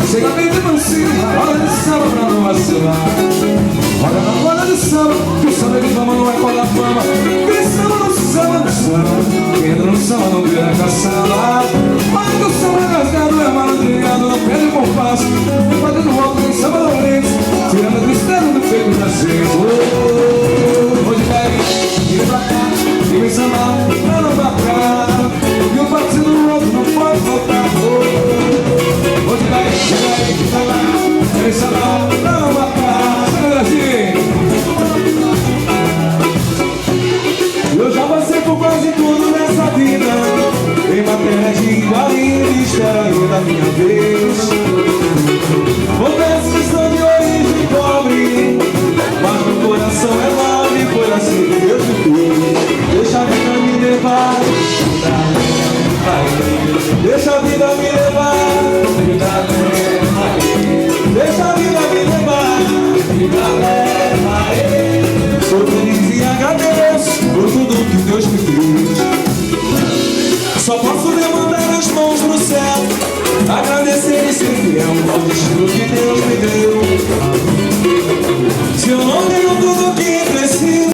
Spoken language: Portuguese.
chega bem de mansinho na roda de samba pra não vacilar. Olha na roda de samba, que o samba de fama não é cola fama. Quem samba no samba no samba, quem entra no samba não vira caçamba. Olha que o samba é rasgado, é malandreado, não perde o compasso. Fazendo volta em samba não lente, tirando a tristeza do peito da gente. Hoje vai, vira pra cá, e vem sambar, pra não pra cá. E o partido do outro não pode voltar. Hoje vai, pra lá, e vem sambar, pra não pra cá. Eu já passei por quase tudo nessa vida. Em matéria de igualinha, espera ainda a minha vez. Confesso que sou de origem pobre, mas meu coração é nobre, foi assim que Deus me fez. Deixa a vida me levar, deixa a vida me levar, deixa a vida me levar, sou feliz e agradeço por tudo que Deus me fez. Só posso levantar as mãos pro céu, agradecer e ser fiel ao destino que Deus me deu.